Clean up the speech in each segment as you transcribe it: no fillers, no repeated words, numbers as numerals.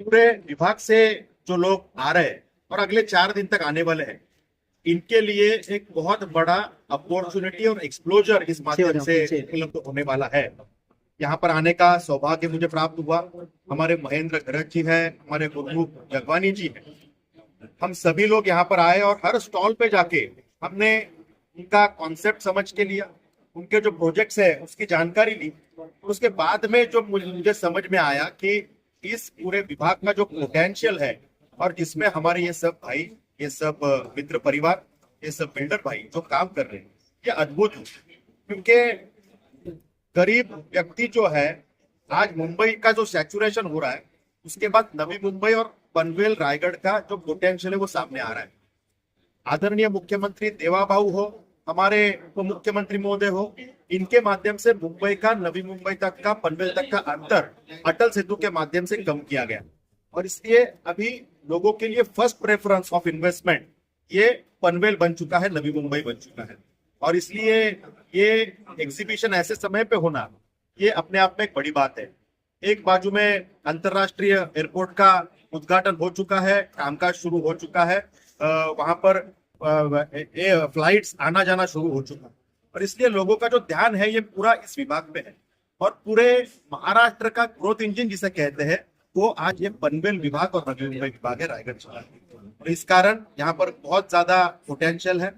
पूरे विभाग से जो लोग आ रहे हैं और अगले 4 दिन तक आने वाले हैं, इनके लिए एक बहुत बड़ा अपॉर्चुनिटी और एक्सप्लोजर इस माध्यम से उपलब्ध होने वाला है। यहाँ पर आने का सौभाग्य मुझे प्राप्त हुआ। हमारे महेंद्र गरज जी हैं, हमारे गुरमुख जगवानी जी हैं, हम सभी लोग यहाँ पर आए और हर स्टॉल पे जाके हमने उनका कॉन्सेप्ट समझ के लिया, उनके जो प्रोजेक्ट्स है उसकी जानकारी ली। उसके बाद में जो मुझे समझ में आया कि इस पूरे विभाग का जो पोटेंशियल है और जिसमें हमारे ये सब भाई, ये सब मित्र परिवार, ये सब बिल्डर भाई जो काम कर रहे हैं, ये अद्भुत है। क्योंकि गरीब व्यक्ति जो है, आज मुंबई का जो सैचुरेशन हो रहा है, उसके बाद नवी मुंबई और पनवेल रायगढ़ का जो पोटेंशियल है वो सामने आ रहा है। आदरणीय मुख्यमंत्री देवाभाऊ हो, हमारे उप मुख्यमंत्री महोदय हो, इनके माध्यम से मुंबई का, नवी मुंबई तक का, पनवेल तक का अंतर अटल सेतु के माध्यम से कम किया गया। और इसलिए अभी लोगों के लिए फर्स्ट प्रेफरेंस ऑफ इन्वेस्टमेंट ये पनवेल बन चुका है, नवी मुंबई बन चुका है। और इसलिए ये एग्जीबिशन ऐसे समय पे होना, ये अपने आप में एक बड़ी बात है। एक बाजू में अंतरराष्ट्रीय एयरपोर्ट का उद्घाटन हो चुका है, कामकाज शुरू हो चुका है, वहां पर फ्लाइट्स आना जाना शुरू हो चुका है। और इसलिए लोगों का जो ध्यान है ये पूरा इस विभाग पे है। और पूरे महाराष्ट्र का ग्रोथ इंजन जिसे कहते हैं, वो आज ये पनवेल विभाग और नवी मुंबई विभाग है, रायगढ़ जिला। और इस कारण यहाँ पर बहुत ज्यादा पोटेंशियल है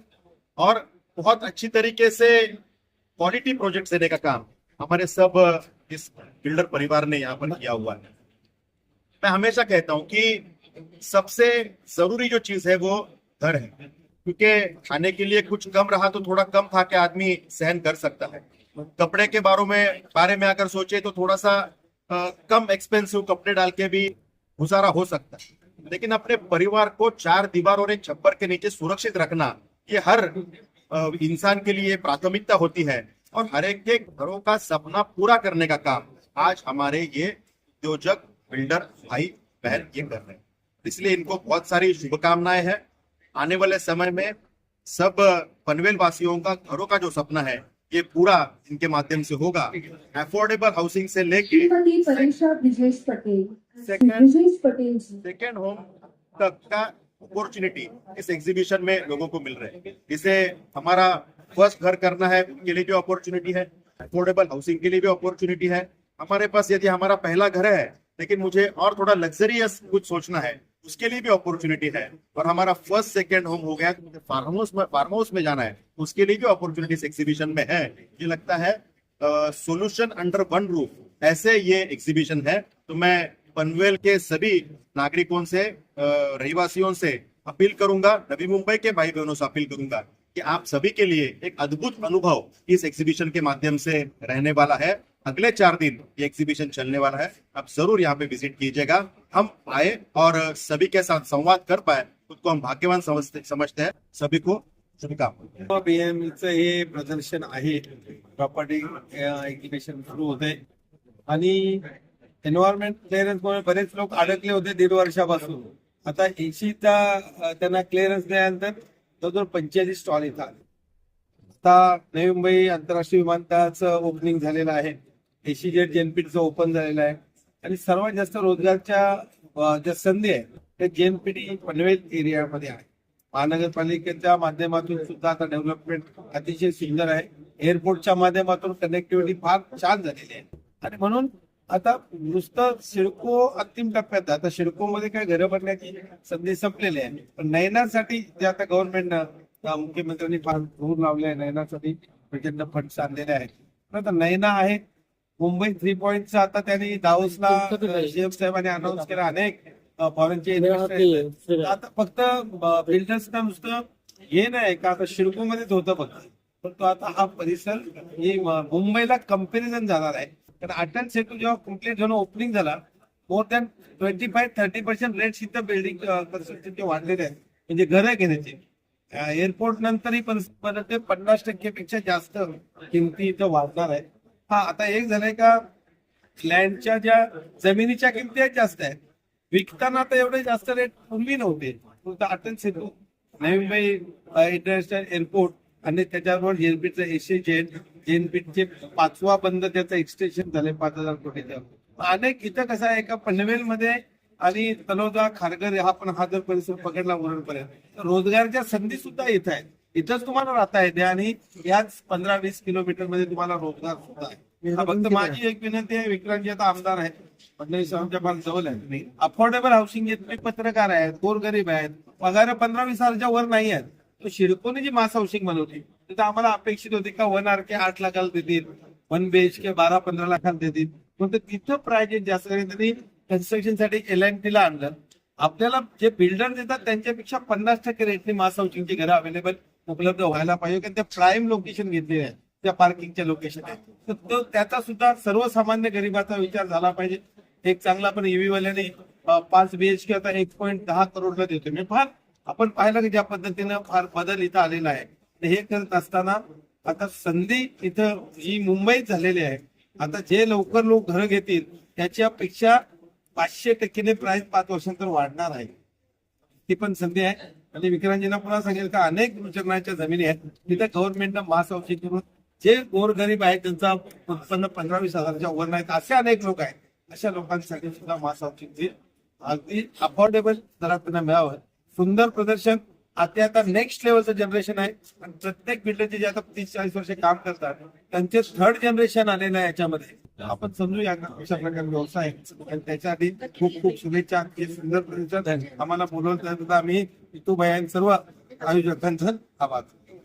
और बहुत अच्छी तरीके से क्वालिटी प्रोजेक्ट देने का काम हमारे सब इस बिल्डर परिवार ने यहाँ पर किया हुआ है। मैं हमेशा कहता हूँ कि सबसे जरूरी जो चीज है वो घर है। क्योंकि खाने के लिए कुछ कम रहा तो थोड़ा कम खा के आदमी सहन कर सकता है। कपड़े के बारे में अगर सोचे तो थोड़ा सा कम एक्सपेंसिव कपड़े डाल के भी गुजारा हो सकता है। लेकिन अपने परिवार को 4 दीवार और एक छप्पर के नीचे सुरक्षित रखना, ये हर इंसान के लिए प्राथमिकता होती है। और हर एक के घरों का सपना पूरा करने का काम आज हमारे ये उद्योजक, बिल्डर भाई बहन ये कर रहे हैं। इसलिए इनको बहुत सारी शुभकामनाएं हैं। आने वाले समय में सब पनवेल वासियों का घरों का जो सपना है ये पूरा इनके माध्यम से होगा। अफोर्डेबल हाउसिंग से लेके श्रीमती परीक्षा ब्रिजेश पटेल। सेकंड ब्रिजेश पटेल जी। सेकेंड होम तक का अपॉर्चुनिटी इस एग्जीबिशन में लोगों को मिल रहे हैं। इसे हमारा फर्स्ट घर करना है उनके लिए भी अपॉर्चुनिटी है, अफोर्डेबल हाउसिंग के लिए भी अपॉर्चुनिटी है। हमारे पास यदि हमारा पहला घर है लेकिन मुझे और थोड़ा लग्जरियस कुछ सोचना है, उसके लिए भी अपॉर्चुनिटी है। और हमारा फर्स्ट सेकेंड होम हो गया, मुझे फार्म हाउस में जाना है, उसके लिए भी अपॉर्चुनिटीज एग्जीबिशन में है। मुझे लगता है सोल्यूशन अंडर वन रूफ ऐसे ये एग्जीबिशन है। तो मैं पनवेल के सभी नागरिकों से, रहीवासियों से अपील करूंगा, नवी मुंबई के भाई बहनों से अपील करूंगा कि आप सभी के लिए एक अद्भुत अनुभव इस एग्जीबिशन के माध्यम से रहने वाला है। अगले 4 दिन ये एग्जीबिशन चलने वाला है, आप जरूर यहाँ पे विजिट कीजिएगा। हम आए और सभी के साथ संवाद कर पाए, खुद को हम भाग्यवान समझते हैं। सभी को शुभकामनाएं। बीएमचं हे प्रदर्शन आहे, प्रॉपर्टी एक्झिबिशन सुरू होते आणि एन्व्हायरमेंट क्लिअरन्समुळे बरेच लोक अडकले होते 1.5 वर्षापासून। आता 80चा त्यांना क्लिअरन्स दिल्यानंतर जवळजवळ 85 स्टॉल इथं आले। आता नवी मुंबई आंतरराष्ट्रीय विमानतळाचं ओपनिंग झालेलं आहे, एसीजेट जेनपीटीचं ओपन झालेलं आहे आणि सर्वात जास्त रोजगारच्या ज्या संधी आहे त्या जेनपीटी पनवेल एरियामध्ये आहे। महानगरपालिकेच्या माध्यमातून सुद्धा आता डेव्हलपमेंट अतिशय सुंदर आहे। एअरपोर्टच्या माध्यमातून कनेक्टिव्हिटी फार छान झालेली आहे आणि म्हणून आता नुसतं सिडको अंतिम टप्प्यात आहे। आता सिडको मध्ये काय घरं बनण्याची संधी संपलेली आहे, पण नयनासाठी जे आता गव्हर्नमेंटनं, मुख्यमंत्र्यांनी फार जोर लावले आहे, नयनासाठी प्रचंड फंड्स आणलेले आहेत। पण आता नयना आहे, मुंबई 3 आता त्यांनी दावोसला सीएम साहेबांनी अनाऊन्स केला, अनेक फॉरेनचे इन्व्हेस्टर। आता फक्त बिल्डर्सना नुसतं हे नाही का, आता सिडको मध्येच होतं फक्त, पण तो आता हा परिसर हे मुंबईला कंपॅरिझन जाणार आहे। कारण अटल सेतू जेव्हा कम्प्लीट झालं, ओपनिंग झाला, मोर दॅन 25-30% रेट्स इथं बिल्डिंग कन्स्ट्रक्शनचे वाढलेले आहेत, म्हणजे घरं घेण्याचे। एअरपोर्ट नंतरही परत ते 50% पेक्षा जास्त किमती इथं वाढणार आहे। हा आता एक झालंय का, लँडच्या ज्या जमिनीच्या किमती आहेत जास्त आहेत, विकताना आता एवढे जास्त रेट पूर्वी नव्हते। फक्त अटल सेतू, नवी मुंबई इंटरनॅशनल एअरपोर्ट आणि त्याच्याबरोबर जेनपीटचं जेनपीटचे 5वा बंद, त्याचं एक्सटेन्शन झालंय 5,000 कोटीचं। अनेक इथं कसं आहे का, पनवेलमध्ये आणि तलोजा खारघर हा जर परिसर पकडला वरूनपर्यंत तर रोजगाराच्या संधी सुद्धा इथं आहेत. इथंच तुम्हाला राहता येते आणि याच 15-20 किलोमीटर मध्ये तुम्हाला रोजगार सुद्धा आहे. फक्त माझी एक विनंती आहे, विक्रांतजी आता आमदार आहेत, फडणवीस साहेबांच्या फार जवळ आहेत, अफोर्डेबल हाऊसिंग जे तुम्ही पत्रकार आहेत, गोरगरीब आहेत, पगार 15-20 हजारच्या वर नाही आहेत, तो शिडकोने जी मास हाऊसिंग बनवली तिथं आम्हाला अपेक्षित होती का 1 RK 8 लाखाला देतील, 1 BHK 12-15 लाखाला देतील, पण तिथं प्राइजेस जास्त करून त्यांनी कन्स्ट्रक्शन साठी L&T ला आणलं. आपल्याला जे बिल्डर देतात त्यांच्यापेक्षा 50% रेटने मास हाऊसिंगची घरं अवेलेबल उपलब्ध व्हायला पाहिजे, कारण त्या प्राईम लोकेशन घेतलेले आहेत, त्या पार्किंगच्या लोकेशन आहेत. तर तो त्याचा सुद्धा सर्वसामान्य गरिबाचा विचार झाला पाहिजे. एक चांगला पण EV वाल्याने 5 BHK आता 1.10 करोडला देतो. मी फार आपण पाहिलं की ज्या पद्धतीनं फार बदल इथं आलेला आहे. हे करत असताना आता संधी इथं जी मुंबईत झालेली आहे, आता जे लवकर लोक घरं घेतील त्याच्यापेक्षा 500% प्राइस 5 वर्षांतर वाढणार आहे. ती पण संधी आहे. आणि विक्रांतजींना पुन्हा सांगेल का अनेक रुचनाच्या जमिनी आहेत तिथे गव्हर्नमेंटनं मास हाऊसिंग करून जे गोरगरीब आहेत त्यांचा उत्पन्न 15-20 हजाराच्या वर नाहीत असे अनेक लोक आहेत, अशा लोकांसाठी सुद्धा मास हाऊसिंगची अगदी अफोर्डेबल दरात त्यांना मिळावं. सुंदर प्रदर्शन. आता नेक्स्ट लेवलचं जनरेशन आहे आणि प्रत्येक बिल्डरचे जे आता 30-40 वर्ष काम करतात त्यांचे 3rd जनरेशन आलेलं आहे याच्यामध्ये. आपण समजूया अशा प्रकारे व्यवसाय आहे. आणि त्याच्यासाठी खूप खूप शुभेच्छा. हे सुंदर प्रदर्शन आम्हाला बोलवलं आम्ही इतू भयान सर्व आयोजकांचा आभार.